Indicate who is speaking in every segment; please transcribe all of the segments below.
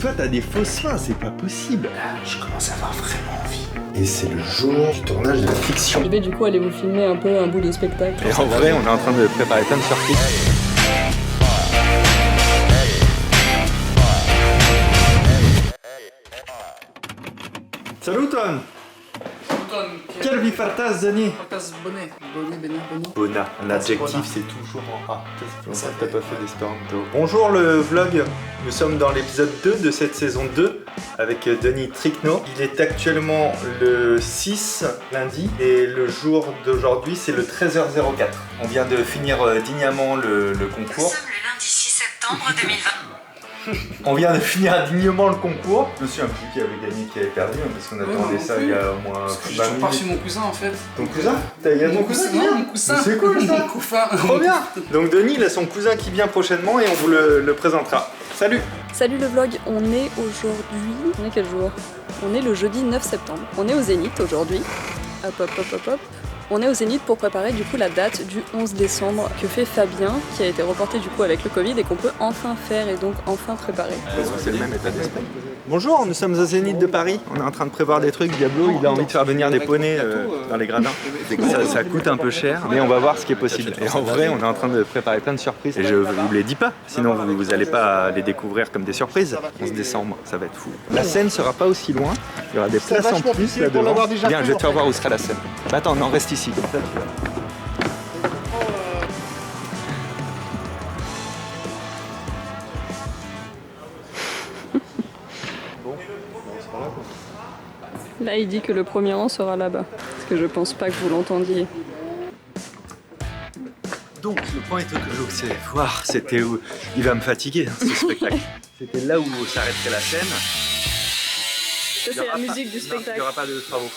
Speaker 1: toi t'as des fausses fins, c'est pas possible.
Speaker 2: Je commence à avoir vraiment envie. Et c'est le jour du tournage de la fiction.
Speaker 3: Je vais du coup aller vous filmer un peu un bout de spectacle.
Speaker 1: Et en vrai, on est en train de préparer plein de surprises. Salut Ton! Quel vi fartas, Denis? Bona. L'adjectif c'est toujours en A. Ça fait pas fait d'espéranto. Bonjour le vlog. Nous sommes dans l'épisode 2 de cette saison 2 avec Denis Tricno. Il est actuellement le 6 lundi et le jour d'aujourd'hui c'est le 13h04. On vient de finir dignement le concours.
Speaker 4: Nous sommes le lundi 6 septembre 2020.
Speaker 1: On vient de finir dignement le concours. Je me souviens plus qui avait gagné, qui avait perdu, parce qu'on attendait ça il y a au moins 20
Speaker 5: minutes. J'ai pas reçu mon cousin en fait.
Speaker 1: Ton cousin? Il y a ton cousin qui vient?
Speaker 5: Mon cousin.
Speaker 1: C'est cool ça.
Speaker 5: Mon cousin.
Speaker 1: Trop bien. Donc Denis, il a son cousin qui vient prochainement et on vous le présentera. Salut.
Speaker 3: Salut le vlog, on est aujourd'hui... On est quel jour? On est le jeudi 9 septembre. On est au Zénith aujourd'hui. Hop hop hop hop hop. On est au Zénith pour préparer du coup la date du 11 décembre que fait Fabien, qui a été reporté du coup avec le Covid et qu'on peut enfin faire et donc enfin préparer.
Speaker 1: C'est le même état d'esprit. Bonjour, nous sommes au Zénith de Paris. On est en train de prévoir des trucs. Diablo, il a envie de faire venir des poneys dans les gradins. Ça coûte un peu cher, mais on va voir ce qui est possible. Et en vrai, on est en train de préparer plein de surprises. Et je vous les dis pas, sinon vous n'allez pas les découvrir comme des surprises. 11 décembre, ça va être fou. La scène sera pas aussi loin. Il y aura des places en plus là devant. Viens, je vais te faire voir où sera la scène. Bah, attends, on reste ici. Comme ça, tu vois.
Speaker 3: Là il dit que le premier rang sera là-bas, parce que je pense pas que vous l'entendiez.
Speaker 1: Donc le premier truc que je voulais voir, c'était où il va me fatiguer ce spectacle. C'était là où s'arrêterait la scène.
Speaker 3: Ça c'est la musique du spectacle.
Speaker 1: Il n'y aura pas de travaux.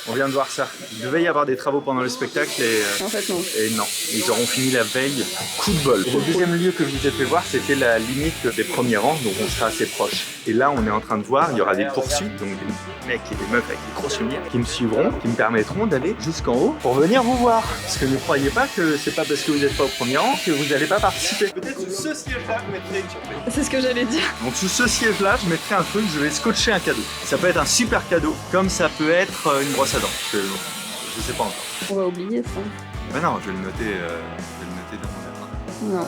Speaker 1: On vient de voir ça. Il devait y avoir des travaux pendant le spectacle et,
Speaker 3: en fait, non.
Speaker 1: Et non. Ils auront fini la veille. Coup de bol. Le deuxième lieu que je vous ai fait voir, c'était la limite des premiers rangs, donc on sera assez proche. Et là, on est en train de voir, il y aura des poursuites, donc des mecs et des meufs avec des grosses lumières qui me suivront, qui me permettront d'aller jusqu'en haut pour venir vous voir. Parce que ne croyez pas que c'est pas parce que vous n'êtes pas au premier rang que vous n'allez pas participer. Peut-être sous ce siège-là, je mettrai une surprise.
Speaker 3: C'est ce que j'allais dire.
Speaker 1: Donc sous ce siège-là, je mettrai un truc, je vais scotcher un cadeau. Ça peut être un super cadeau, comme ça peut être une brosse à dents. Je sais pas encore.
Speaker 3: On va oublier ça.
Speaker 1: Mais non, je vais le noter dans mon agenda.
Speaker 3: Non,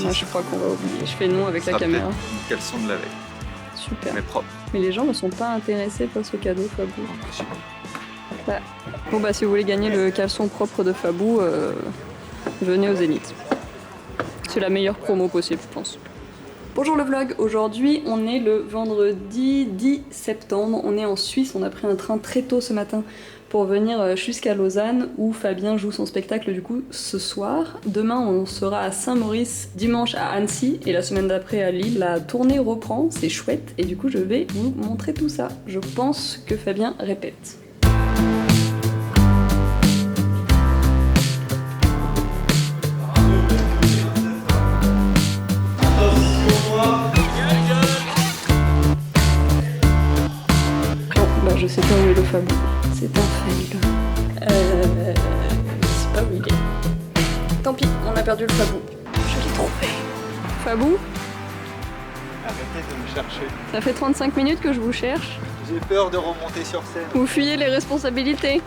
Speaker 3: moi je crois qu'on va oublier. Je fais non avec la caméra.
Speaker 1: Une caleçon de la veille.
Speaker 3: Super.
Speaker 1: Mais propre.
Speaker 3: Mais les gens ne sont pas intéressés par ce cadeau, Fabou. Ouais. Bon bah si vous voulez gagner le caleçon propre de Fabou, venez au Zénith. C'est la meilleure promo possible, je pense. Bonjour le vlog, aujourd'hui on est le vendredi 10 septembre, on est en Suisse, on a pris un train très tôt ce matin pour venir jusqu'à Lausanne où Fabien joue son spectacle du coup ce soir. Demain on sera à Saint-Maurice, dimanche à Annecy et la semaine d'après à Lille. La tournée reprend, c'est chouette et du coup je vais vous montrer tout ça. Je pense que Fabien répète. Je sais pas où est le Fabou. C'est un fail. Je sais pas où il est. Tant pis, on a perdu le Fabou. Je l'ai trouvé. Fabou?
Speaker 1: Arrêtez de me chercher.
Speaker 3: Ça fait 35 minutes que je vous cherche.
Speaker 1: J'ai peur de remonter sur scène.
Speaker 3: Vous fuyez les responsabilités.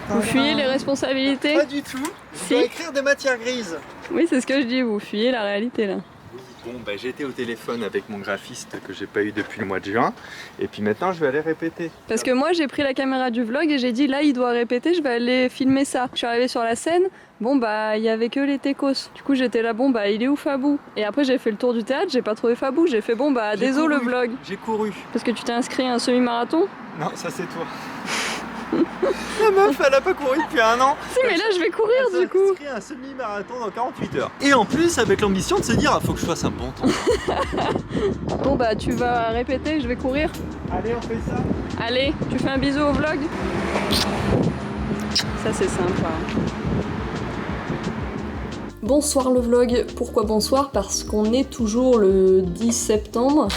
Speaker 3: Vous fuyez les responsabilités?
Speaker 1: Pas du tout.
Speaker 3: Si.
Speaker 1: Je dois écrire des matières grises.
Speaker 3: Oui, c'est ce que je dis, vous fuyez la réalité là.
Speaker 1: Bon, bah, j'ai été au téléphone avec mon graphiste que j'ai pas eu depuis le mois de juin. Et puis maintenant, je vais aller répéter.
Speaker 3: Parce que moi, j'ai pris la caméra du vlog et j'ai dit là, il doit répéter, je vais aller filmer ça. Je suis arrivée sur la scène, bon bah, il y avait que les techos. Du coup, j'étais là, bon bah, il est où Fabou? Et après, j'ai fait le tour du théâtre, j'ai pas trouvé Fabou. J'ai fait bon bah, désolé le vlog.
Speaker 1: J'ai couru.
Speaker 3: Parce que tu t'es inscrit à un semi-marathon?
Speaker 1: Non, ça c'est toi. La meuf, elle a pas couru depuis un an.
Speaker 3: Si, mais là, je vais courir du coup.
Speaker 1: Elle s'est inscrite à un semi-marathon dans 48 heures. Et en plus, avec l'ambition de se dire, il faut que je fasse un bon temps.
Speaker 3: Bon bah, tu vas répéter, je vais courir.
Speaker 1: Allez, on fait ça.
Speaker 3: Allez, tu fais un bisou au vlog. Ça, c'est sympa. Bonsoir le vlog. Pourquoi bonsoir? Parce qu'on est toujours le 10 septembre.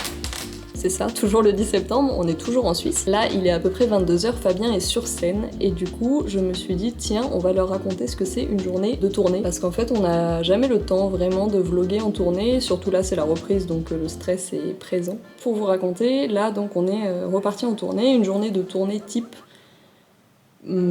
Speaker 3: C'est ça, toujours le 10 septembre, on est toujours en Suisse. Là, il est à peu près 22h, Fabien est sur scène et du coup, je me suis dit tiens, on va leur raconter ce que c'est une journée de tournée parce qu'en fait, on n'a jamais le temps vraiment de vlogger en tournée, surtout là, c'est la reprise donc le stress est présent. Pour vous raconter, là donc on est reparti en tournée, une journée de tournée type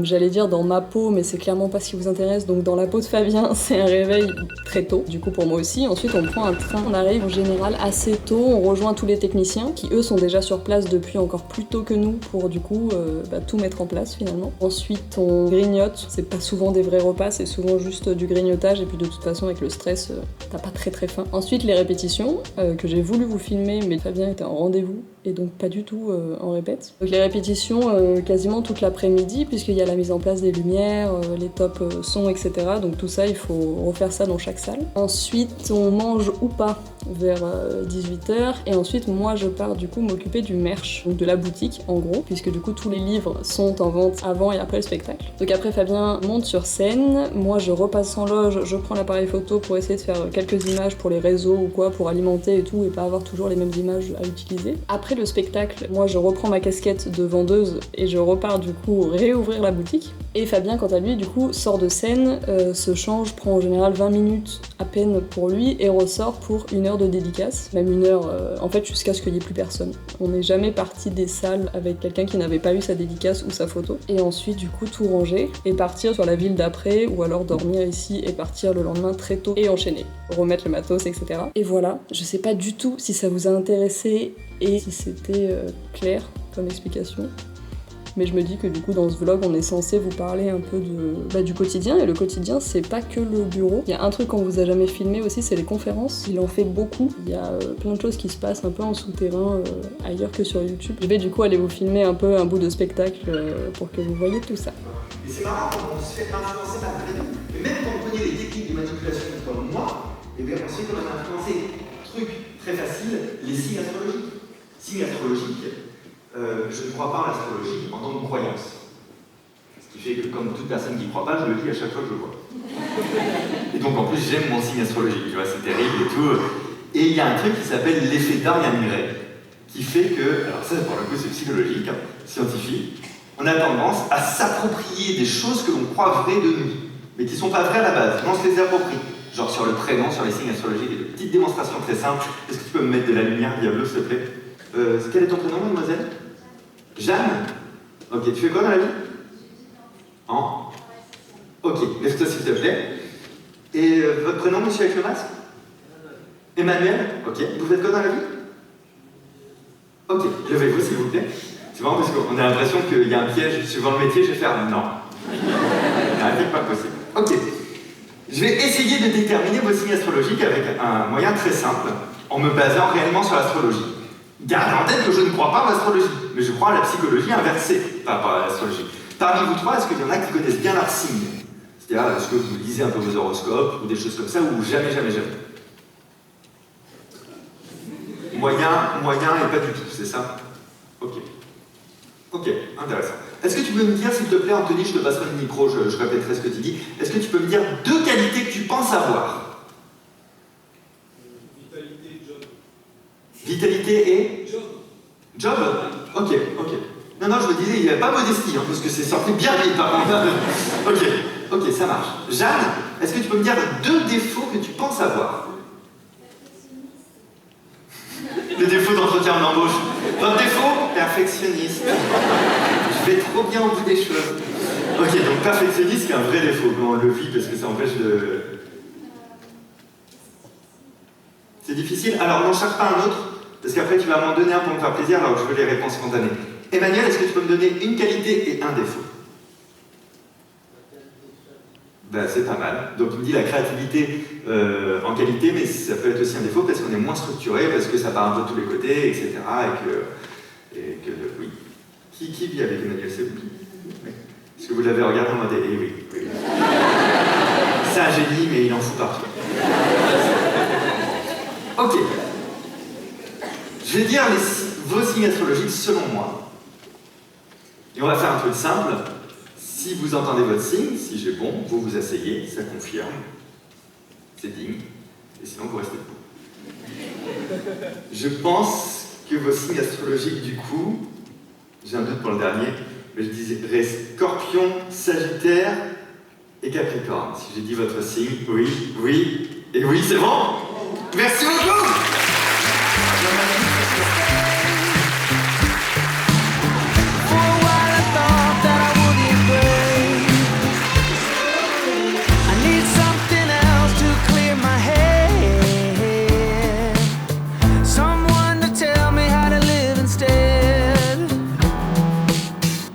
Speaker 3: j'allais dire dans ma peau, mais c'est clairement pas ce qui vous intéresse. Donc dans la peau de Fabien, c'est un réveil très tôt, du coup pour moi aussi. Ensuite on prend un train, on arrive en général assez tôt, on rejoint tous les techniciens qui eux sont déjà sur place depuis encore plus tôt que nous pour du coup tout mettre en place finalement. Ensuite on grignote, c'est pas souvent des vrais repas, c'est souvent juste du grignotage et puis de toute façon avec le stress, t'as pas très faim. Ensuite les répétitions, que j'ai voulu vous filmer mais Fabien était en rendez-vous et donc pas du tout en répète. Donc les répétitions quasiment toute l'après-midi puisqu'il y a la mise en place des lumières, les tops sons, etc. Donc tout ça, il faut refaire ça dans chaque salle. Ensuite, on mange ou pas vers 18h et ensuite moi je pars du coup m'occuper du merch, donc de la boutique en gros, puisque du coup tous les livres sont en vente avant et après le spectacle. Donc après Fabien monte sur scène, moi je repasse en loge, je prends l'appareil photo pour essayer de faire quelques images pour les réseaux ou quoi, pour alimenter et tout et pas avoir toujours les mêmes images à utiliser. Après le spectacle, moi je reprends ma casquette de vendeuse et je repars du coup réouvrir la boutique. Et Fabien quant à lui du coup sort de scène, se change, prend en général 20 minutes à peine pour lui et ressort pour 1 heure de dédicace, même 1 heure en fait jusqu'à ce qu'il n'y ait plus personne. On n'est jamais parti des salles avec quelqu'un qui n'avait pas eu sa dédicace ou sa photo. Et ensuite du coup tout ranger et partir sur la ville d'après ou alors dormir ici et partir le lendemain très tôt et enchaîner, remettre le matos etc. Et voilà, je sais pas du tout si ça vous a intéressé et si c'était clair comme explication. Mais je me dis que du coup dans ce vlog on est censé vous parler un peu du quotidien et le quotidien c'est pas que le bureau. Il y a un truc qu'on vous a jamais filmé aussi, c'est les conférences. Il en fait beaucoup, il y a plein de choses qui se passent un peu en souterrain ailleurs que sur YouTube. Je vais du coup aller vous filmer un peu un bout de spectacle pour que vous voyez tout ça.
Speaker 2: Et c'est marrant quand on se fait influencer malgré nous. Et même quand on connaît les techniques de manipulation comme moi, et bien ensuite on a influencé truc très facile, les signes astrologiques. Signes astrologiques. Je ne crois pas en l'astrologie en tant que croyance. Ce qui fait que, comme toute personne qui ne croit pas, je le dis à chaque fois que je le vois. Et donc, en plus, j'aime mon signe astrologique, tu vois, c'est terrible et tout. Et il y a un truc qui s'appelle l'effet Dorian Gray, qui fait que, alors ça, pour le coup, c'est psychologique, scientifique, on a tendance à s'approprier des choses que l'on croit vraies de nous, mais qui ne sont pas vraies à la base. On se les approprie. Genre sur le prénom, sur les signes astrologiques, et de petites démonstrations très simples. Est-ce que tu peux me mettre de la lumière, Diablo, s'il te plaît? Quel est ton prénom, mademoiselle? Jeanne? Ok, tu fais quoi dans la vie? Ok, lève-toi s'il te plaît. Et votre prénom, monsieur avec le masque? Emmanuel? Ok, vous faites quoi dans la vie? Ok, levez-vous s'il vous plaît. C'est marrant parce qu'on a l'impression qu'il y a un piège suivant le métier, je vais faire non. C'est pas possible. Ok, je vais essayer de déterminer vos signes astrologiques avec un moyen très simple, en me basant réellement sur l'astrologie. Gardez en tête que je ne crois pas à l'astrologie, mais je crois à la psychologie inversée par rapport à l'astrologie. Parmi vous trois, est-ce qu'il y en a qui connaissent bien leurs signes? C'est-à-dire, est-ce que vous lisez un peu vos horoscopes ou des choses comme ça, ou jamais? Moyen et pas du tout, c'est ça? Ok, intéressant. Est-ce que tu peux me dire, s'il te plaît, Anthony, je te passerai le micro, je répéterai ce que tu dis. Est-ce que tu peux me dire 2 qualités que tu penses avoir? Vitalité et Job? Ok. Non, je me disais, il n'y avait pas modestie, parce que c'est sorti bien vite par contre. Ok, ça marche. Jeanne, est-ce que tu peux me dire 2 défauts que tu penses avoir? Les défauts d'entretien d'embauche. Votre défaut? Perfectionniste. Je vais trop bien au bout des choses. Ok, donc perfectionniste, c'est un vrai défaut, quand on le vit, parce que ça empêche de... C'est difficile. Alors, n'en cherche pas un autre, parce qu'après, tu vas m'en donner un pour me faire plaisir, alors que je veux les réponses spontanées. Emmanuel, est-ce que tu peux me donner une qualité et un défaut? Ben, c'est pas mal. Donc, il me dit la créativité en qualité, mais ça peut être aussi un défaut parce qu'on est moins structuré, parce que ça part un peu de tous les côtés, etc. Et que oui. Qui vit avec Emmanuel? C'est vous? Oui. Est-ce que vous l'avez regardé en mode oui. C'est un génie, mais il en fout partout. Ok. Je vais dire vos signes astrologiques selon moi. Et on va faire un truc simple. Si vous entendez votre signe, si j'ai bon, vous vous asseyez, ça confirme. C'est digne. Et sinon, vous restez debout. Je pense que vos signes astrologiques, du coup, j'ai un doute pour le dernier, mais je dirais Scorpion, Sagittaire et Capricorne. Si j'ai dit votre signe, oui, oui, et oui, c'est bon. Merci beaucoup.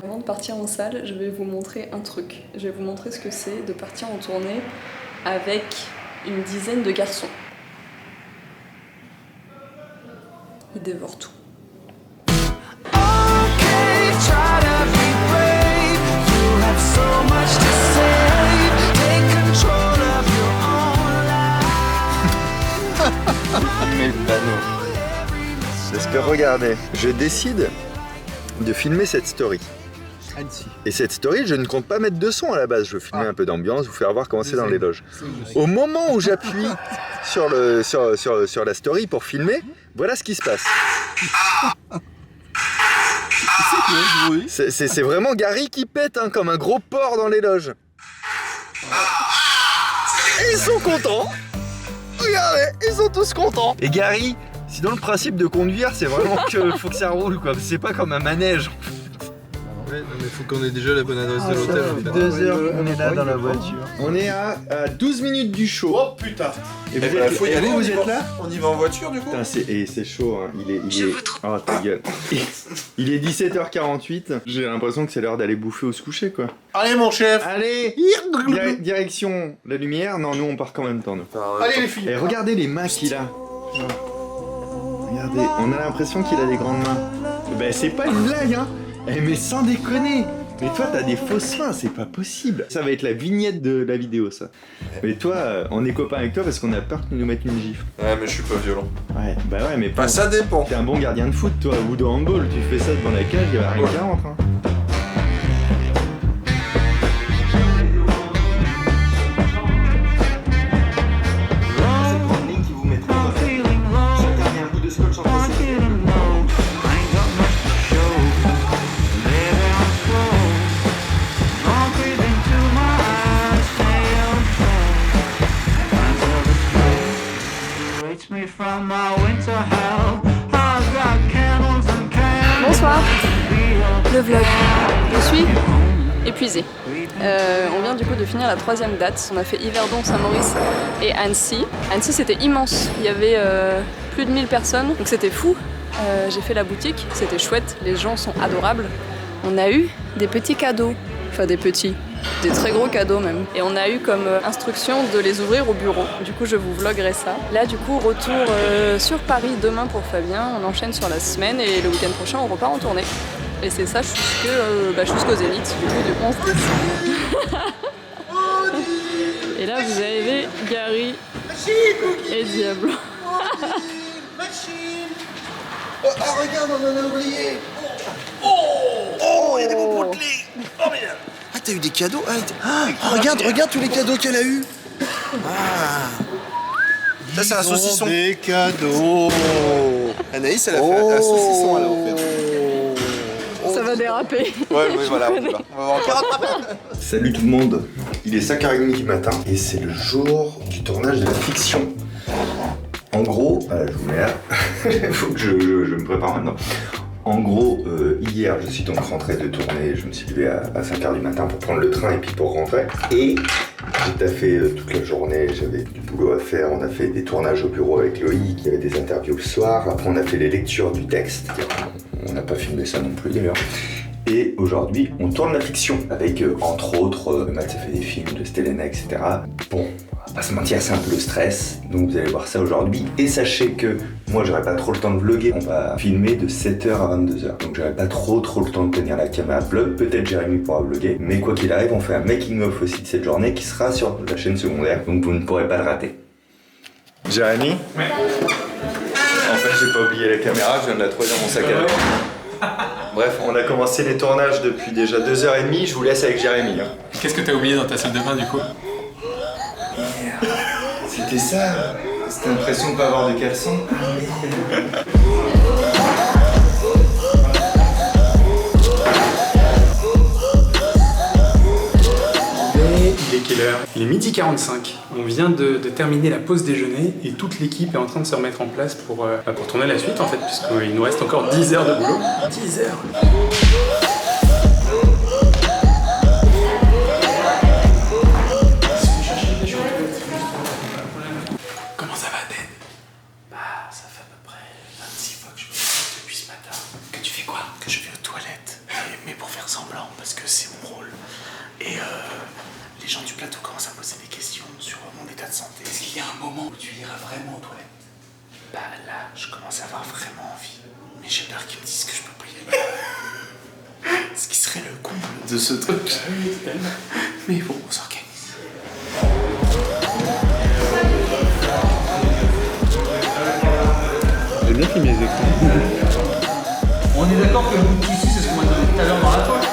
Speaker 3: Avant de partir en salle, je vais vous montrer un truc. Je vais vous montrer ce que c'est de partir en tournée avec une dizaine de garçons. Ils dévorent tout.
Speaker 1: Mais le panneau. Parce que regardez, je décide de filmer cette story. Et cette story, je ne compte pas mettre de son à la base. Je veux filmer un peu d'ambiance, vous faire voir comment c'est dans les loges. Au moment où j'appuie sur la story pour filmer, voilà ce qui se passe. C'est vraiment Gary qui pète hein, comme un gros porc dans les loges. Et ils sont contents. Regardez, ils sont tous contents. Et Gary, sinon le principe de conduire, c'est vraiment qu'il faut que ça roule quoi. C'est pas comme un manège.
Speaker 5: Ouais, non, mais faut qu'on ait déjà la bonne adresse de l'hôtel.
Speaker 1: 2 heures qu'on est là dans la voiture. On est à 12 minutes du show.
Speaker 5: Oh putain.
Speaker 1: Et vous êtes, vous êtes là?
Speaker 5: On y va en voiture du coup?
Speaker 1: Putain, c'est chaud, hein. Il est... Oh ta gueule. Il est 17h48. J'ai l'impression que c'est l'heure d'aller bouffer ou se coucher quoi.
Speaker 5: Allez mon chef.
Speaker 1: Allez. Direction la lumière. Non, nous on part quand même temps nous.
Speaker 5: Allez les filles.
Speaker 1: Et regardez les mains qu'il a. Regardez, on a l'impression qu'il a des grandes mains. Ben c'est pas une blague hein. Eh mais sans déconner. Mais toi t'as des fausses mains, c'est pas possible. Ça va être la vignette de la vidéo ça. Mais toi, on est copains avec toi parce qu'on a peur que nous mettent une gifle.
Speaker 5: Ouais mais je suis pas violent.
Speaker 1: Ouais, bah ouais mais...
Speaker 5: Bah ça dépend.
Speaker 1: T'es un bon gardien de foot toi, ou de handball, tu fais ça devant la cage, il y a rien qui rentre hein.
Speaker 3: Bonsoir, le vlog. Je suis épuisée. On vient du coup de finir la 3e date. On a fait Yverdon, Saint-Maurice et Annecy. Annecy c'était immense, il y avait plus de 1000 personnes, donc c'était fou. J'ai fait la boutique, c'était chouette, les gens sont adorables. On a eu des petits cadeaux, enfin des petits, des très gros cadeaux même. Et on a eu comme instruction de les ouvrir au bureau. Du coup je vous vloguerai ça. Là du coup retour sur Paris demain pour Fabien, on enchaîne sur la semaine et le week-end prochain on repart en tournée. Et c'est ça jusqu'au Zénith, du coup du 11 décembre. Et là vous avez Gary et Diablo.
Speaker 5: Oh regarde, on en a oublié. Il y a des bonbons de clé. Oh merde. Ah t'as eu des cadeaux? Regarde tous les cadeaux qu'elle a eu. Ça c'est un saucisson. Des cadeaux. Anaïs elle a fait un saucisson à la offert.
Speaker 3: Ça va déraper.
Speaker 5: Ouais voilà, on va voir.
Speaker 1: Salut tout le monde, il est 5h30 du matin et c'est le jour du tournage de la fiction. En gros, je vous mets là, il faut que je me prépare maintenant. En gros, hier, je suis donc rentré de tournée, je me suis levé à 5h du matin pour prendre le train et puis pour rentrer. Et j'ai taffé toute la journée, j'avais du boulot à faire, on a fait des tournages au bureau avec Loïc, il y avait des interviews le soir, après on a fait les lectures du texte, on n'a pas filmé ça non plus d'ailleurs. Et aujourd'hui, on tourne la fiction avec, entre autres, Matt a fait des films de Stelena, etc. Bon, on va pas se mentir, c'est un peu le stress, donc vous allez voir ça aujourd'hui. Et sachez que moi, j'aurai pas trop le temps de vlogger. On va filmer de 7h à 22h, donc j'aurai pas trop le temps de tenir la caméra vlog. Peut-être Jérémy pourra vlogger, mais quoi qu'il arrive, on fait un making-of aussi de cette journée qui sera sur la chaîne secondaire, donc vous ne pourrez pas le rater. Jérémy ? Ouais. En fait, j'ai pas oublié la caméra, je viens de la trouver dans mon sac à dos. Bref, on a commencé les tournages depuis déjà 2h30, je vous laisse avec Jérémy. Hein.
Speaker 6: Qu'est-ce que t'as oublié dans ta salle de bain du coup?
Speaker 1: C'était ça, c'était l'impression de pas avoir de caleçon.
Speaker 7: l'heure. Il est 12h45. On vient de terminer la pause déjeuner et toute l'équipe est en train de se remettre en place pour tourner la suite en fait, puisqu'il nous reste encore 10 heures de boulot. 10 heures. Comment ça va, Dan?
Speaker 5: Bah, ça fait à peu près 26 fois que je me lève depuis ce matin.
Speaker 7: Que tu fais quoi?
Speaker 5: Que je vais aux toilettes. Mais pour faire semblant, parce que c'est mon rôle. Et les gens du plateau commencent à poser des questions sur mon état de santé.
Speaker 7: Est-ce qu'il y a un moment où tu iras vraiment aux toilettes?
Speaker 5: Bah là, je commence à avoir vraiment envie. Mais j'ai peur qu'ils me disent que je peux pas y aller. Ce qui serait le comble de ce truc. Mais bon, on s'organise.
Speaker 1: J'ai bien filmé les écrans.
Speaker 8: On est d'accord que le bout de tissu, c'est ce qu'on m'a donné tout à l'heure dans la poche.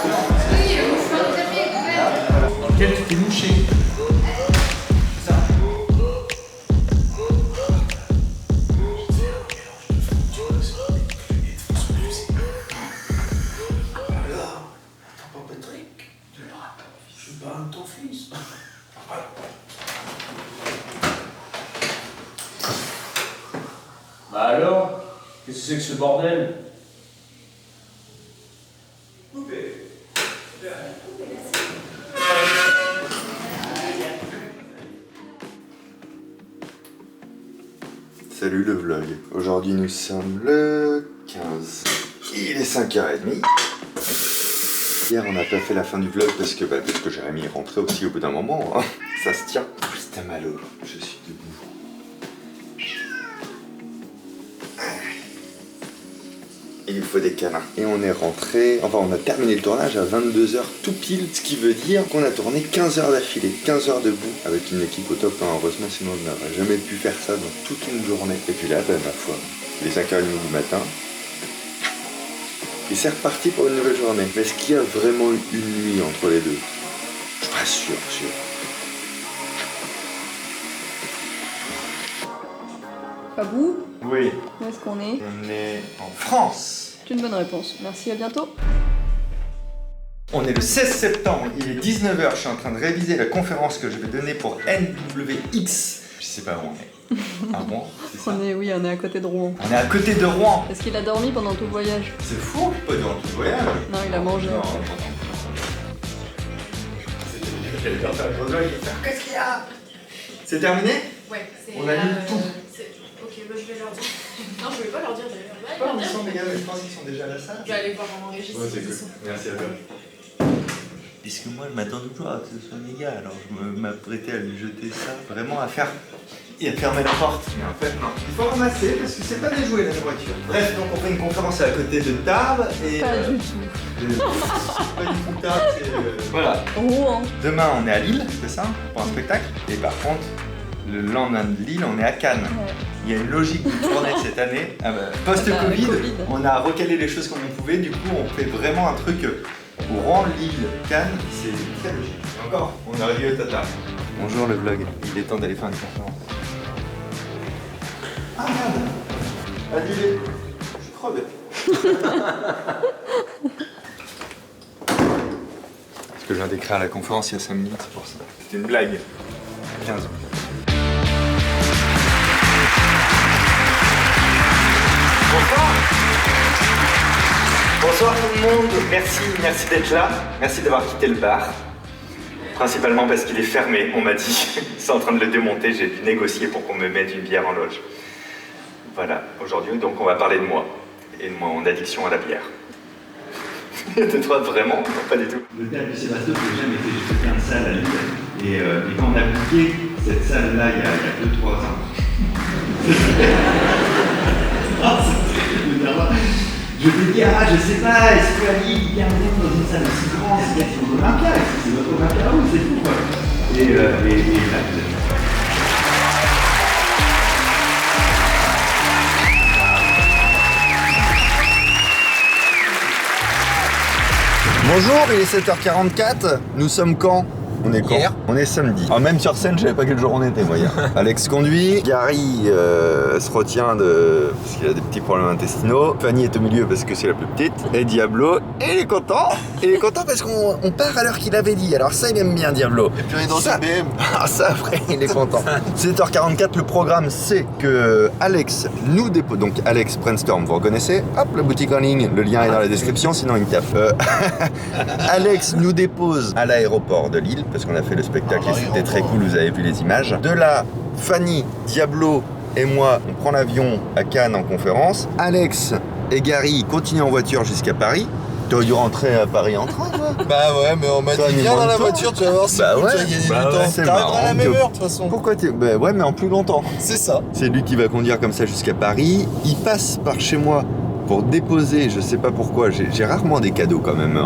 Speaker 8: Dans lequel tu t'es mouché. Ça.
Speaker 5: Alors, t'as pas Patrick? Je suis pas un de ton fils.
Speaker 8: Bah alors, qu'est-ce que c'est que ce bordel?
Speaker 1: Salut le vlog. Aujourd'hui nous sommes le 15. Il est 5h30. Hier on n'a pas fait la fin du vlog parce que Jérémy est rentré aussi au bout d'un moment. Hein. Ça se tient. Putain malo, je suis debout. Il faut des câlins. Et on est rentré, enfin on a terminé le tournage à 22h tout pile, ce qui veut dire qu'on a tourné 15 heures d'affilée, 15 heures debout, avec une équipe au top, hein. Heureusement sinon on n'aurait jamais pu faire ça dans toute une journée. Et puis là, ma foi, il est 5h30 du matin, et c'est reparti pour une nouvelle journée. Mais est-ce qu'il y a vraiment eu une nuit entre les deux? Je suis pas sûr.
Speaker 3: Fabou,
Speaker 1: Oui,
Speaker 3: où est-ce qu'on est?
Speaker 1: on est en France.
Speaker 3: C'est une bonne réponse. Merci, à bientôt.
Speaker 1: On est le 16 septembre, il est 19h, je suis en train de réviser la conférence que je vais donner pour NWX. Je sais pas où on est. À Rouen, c'est ça?
Speaker 3: On est à côté de Rouen.
Speaker 1: On est à côté de Rouen.
Speaker 3: Est-ce qu'il a dormi pendant tout le voyage?
Speaker 1: C'est fou, pas dans tout le voyage.
Speaker 3: Non, il a mangé.
Speaker 1: Non.
Speaker 3: après.
Speaker 1: Qu'est-ce qu'il y a? C'est terminé?
Speaker 9: Ouais, c'est.
Speaker 1: On a mis tout.
Speaker 9: Ok, bah je vais leur dire. Non, je vais pas leur dire, je vais leur
Speaker 1: Pas où
Speaker 9: dire.
Speaker 1: ils sont les gars, mais je pense qu'ils sont déjà à la salle.
Speaker 9: Je vais aller voir en régie.
Speaker 1: Ouais, c'est
Speaker 9: s'ils y
Speaker 1: cool.
Speaker 9: sont.
Speaker 1: Merci à toi.
Speaker 10: Parce que moi, je m'attends toujours à que ce soit mes gars, alors je m'apprêtais à lui jeter ça.
Speaker 1: Vraiment à faire. Et à fermer la porte. Mais en fait, non. Il faut ramasser parce que c'est pas des jouets la voiture. Bref, donc on fait une conférence à côté de Tarbes et.
Speaker 3: Pas du tout.
Speaker 1: Pas du tout Tarbes, c'est. Voilà.
Speaker 3: Rouen.
Speaker 1: Demain, on est à Lille, c'est ça? Pour un spectacle. Et par contre, le lendemain de Lille, on est à Cannes.
Speaker 3: Ouais.
Speaker 1: Il y a une logique de tournée cette année. Post-Covid,
Speaker 3: Covid.
Speaker 1: on a recalé les choses comme on pouvait. Du coup, on fait vraiment un truc Rouen, Lille, Cannes. C'est très logique. Encore, on arrive au tata. Bonjour le vlog. Il est temps d'aller faire une conférence. Ah merde! Annulé. Je suis crevé. Parce que je viens d'écrire la conférence il y a 5 minutes, c'est pour ça. C'était une blague. 15 ans. Bonsoir. Bonsoir tout le monde. Merci d'être là. Merci d'avoir quitté le bar. Principalement parce qu'il est fermé, on m'a dit. C'est en train de le démonter, j'ai dû négocier pour qu'on me mette une bière en loge. Voilà, aujourd'hui donc on va parler de moi et de mon addiction à la bière. De toi vraiment? Non, pas du tout.
Speaker 10: Le théâtre du Sébastopol, j'ai jamais été, j'ai fait plein de salles à Lille. Et quand on a booké cette salle-là il y a 2-3 ans, je me dis, ah je sais pas, est-ce qu'à Lille, il y a un monde dans une salle aussi grande, c'est bien c'est Olympia, c'est votre Olympia, oui, c'est fou quoi. Et là,
Speaker 1: Bonjour, il est 7h44. Nous sommes quand? On est quand? On est samedi. Ah, même sur scène, je savais pas quel jour on était, moi, hier. Alex conduit, Gary se retient parce qu'il a des petits problèmes intestinaux. Fanny est au milieu parce que c'est la plus petite. Et Diablo, il est content. Il est content parce qu'on part à l'heure qu'il avait dit. Alors ça, il aime bien Diablo.
Speaker 11: Et puis on est dans une BM.
Speaker 1: Ah, ça, après, il est content. 7h44, le programme, c'est que Alex nous dépose. Donc, Alex Brainstorm, vous reconnaissez? Hop, la boutique en ligne, le lien est dans la description, sinon il me tape. Alex nous dépose à l'aéroport de Lille, parce qu'on a fait le spectacle et c'était très cool, vous avez vu les images. De là, Fanny, Diablo et moi, on prend l'avion à Cannes en conférence. Alex et Gary continuent en voiture jusqu'à Paris. Tu aurais dû rentrer à Paris en train, toi?
Speaker 11: Bah ouais, mais on m'a dit viens dans la voiture, tu vas voir si tu vas gagner du temps. T'arriveras à la même heure de toute façon.
Speaker 1: Pourquoi t'es... Bah ouais, mais en plus longtemps.
Speaker 11: C'est ça.
Speaker 1: C'est lui qui va conduire comme ça jusqu'à Paris. Il passe par chez moi pour déposer, je sais pas pourquoi, j'ai rarement des cadeaux quand même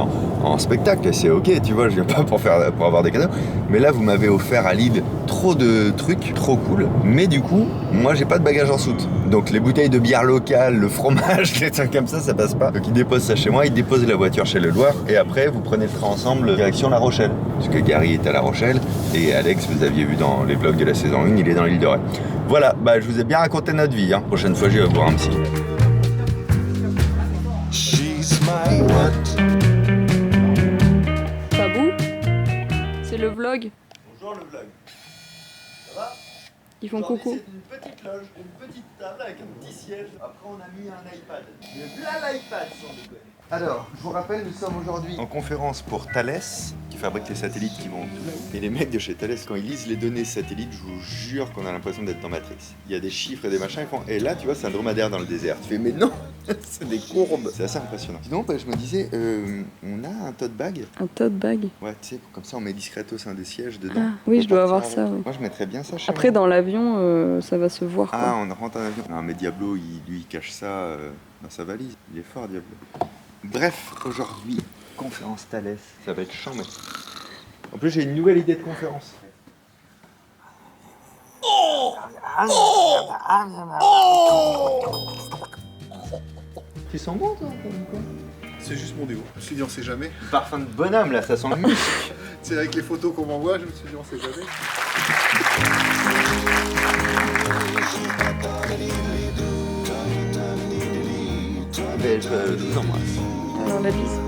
Speaker 1: en spectacle, c'est ok, tu vois, je viens pas pour avoir des cadeaux, mais là vous m'avez offert à Lille trop de trucs, trop cool, mais du coup, moi j'ai pas de bagage en soute, donc les bouteilles de bière locale, le fromage, les trucs comme ça passe pas, donc il dépose ça chez moi, il dépose la voiture chez Le Loir, et après vous prenez le train ensemble direction La Rochelle, parce que Gary est à La Rochelle, et Alex, vous aviez vu dans les vlogs de la saison 1, il est dans l'île de Ré. Voilà, bah je vous ai bien raconté notre vie, hein. Prochaine fois je vais voir un psy.
Speaker 3: Fabou, c'est le vlog.
Speaker 1: Bonjour le vlog. Ça va?
Speaker 3: Ils font coucou.
Speaker 1: C'est une petite loge, une petite table avec un petit siège. Après on a mis un iPad. Mais là l'iPad sans déconner. Alors, je vous rappelle, nous sommes aujourd'hui en conférence pour Thales, qui fabrique les satellites qui vont... Et les mecs de chez Thales, quand ils lisent les données satellites, je vous jure qu'on a l'impression d'être dans Matrix. Il y a des chiffres et des machins, ils font... Et là, tu vois, c'est un dromadaire dans le désert. Tu fais, mais non, c'est des courbes. C'est assez impressionnant. Sinon, bah, je me disais, on a un tote bag.
Speaker 3: Un tote bag?
Speaker 1: Ouais, tu sais, comme ça, on met discretos un des sièges dedans.
Speaker 3: Ah, oui, je dois avoir ça. Oui.
Speaker 1: Moi, je mettrais bien ça chez
Speaker 3: Après,
Speaker 1: moi.
Speaker 3: dans l'avion, ça va se voir.
Speaker 1: Ah,
Speaker 3: quoi.
Speaker 1: on rentre en avion. Non, mais Diablo, il cache ça dans sa valise. Il est fort, Diablo. Bref, aujourd'hui, conférence Thales, ça va être chambé. En plus, j'ai une nouvelle idée de conférence. Tu sens bon, toi, quoi?
Speaker 11: C'est juste mon déo. Je me suis dit on sait jamais.
Speaker 1: Parfum de bonhomme, là, ça sent le muscle.
Speaker 11: C'est avec les photos qu'on m'envoie, je me suis dit on sait jamais.
Speaker 1: Ben, je vous embrasse.
Speaker 3: Alors, la bise.